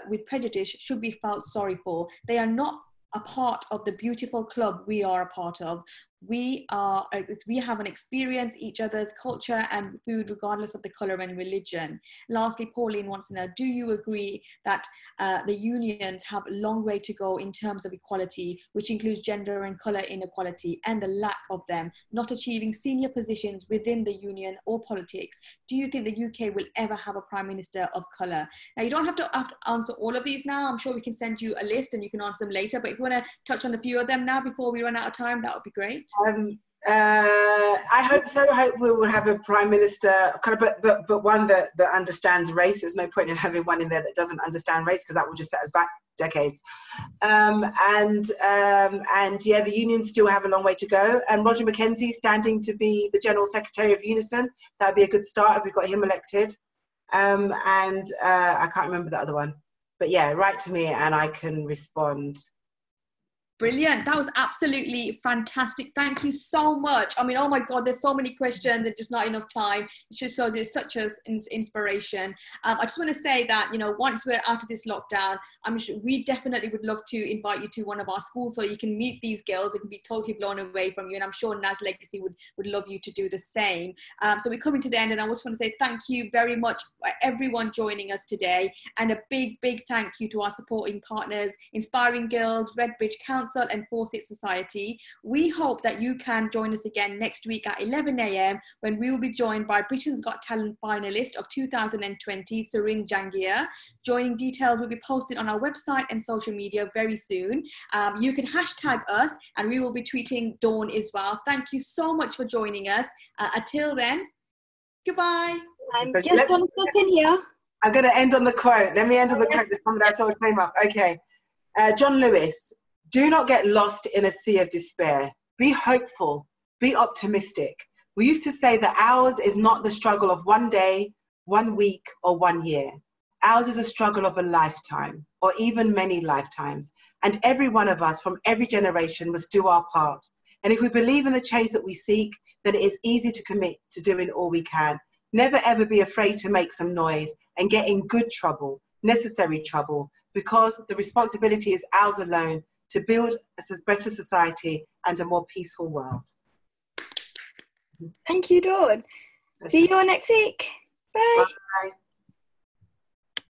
with prejudice should be felt sorry for. They are not a part of the beautiful club we are a part of. We have an experience each other's culture and food regardless of the colour and religion. Lastly, Pauline wants to know, do you agree that the unions have a long way to go in terms of equality, which includes gender and colour inequality and the lack of them, not achieving senior positions within the union or politics? Do you think the UK will ever have a Prime Minister of colour? Now, you don't have to answer all of these now. I'm sure we can send you a list and you can answer them later, but if you want to touch on a few of them now before we run out of time, that would be great. I hope so. I hope we will have a Prime Minister, but one that understands race. There's no point in having one in there that doesn't understand race, because that will just set us back decades. And yeah, the unions still have a long way to go. And Roger McKenzie standing to be the General Secretary of Unison, that would be a good start if we got him elected. I can't remember the other one. But yeah, write to me and I can respond. Brilliant. That was absolutely fantastic. Thank you so much. I mean, oh my God, there's so many questions and just not enough time. It just shows there's such an inspiration. I just want to say that, once we're out of this lockdown, I'm sure we definitely would love to invite you to one of our schools so you can meet these girls. It can be totally blown away from you. And I'm sure Naz Legacy would love you to do the same. So we're coming to the end, and I just want to say thank you very much for everyone joining us today. And a big, big thank you to our supporting partners, Inspiring Girls, Redbridge Council, and Fawcett Society. We hope that you can join us again next week at 11 a.m. when we will be joined by Britain's Got Talent finalist of 2020, Sarin Jangia. Joining details will be posted on our website and social media very soon. You can hashtag us and we will be tweeting Dawn as well. Thank you so much for joining us. Until then, goodbye. I'm just going to step in here. I'm going to end on the quote. Let me end on the quote that somebody I saw came up. Okay. John Lewis. Do not get lost in a sea of despair. Be hopeful. Be optimistic. We used to say that ours is not the struggle of one day, 1 week, or 1 year. Ours is a struggle of a lifetime, or even many lifetimes. And every one of us from every generation must do our part. And if we believe in the change that we seek, then it is easy to commit to doing all we can. Never ever be afraid to make some noise and get in good trouble, necessary trouble, because the responsibility is ours alone to build a better society and a more peaceful world. Thank you, Dawn. See you all next week. Bye. Bye.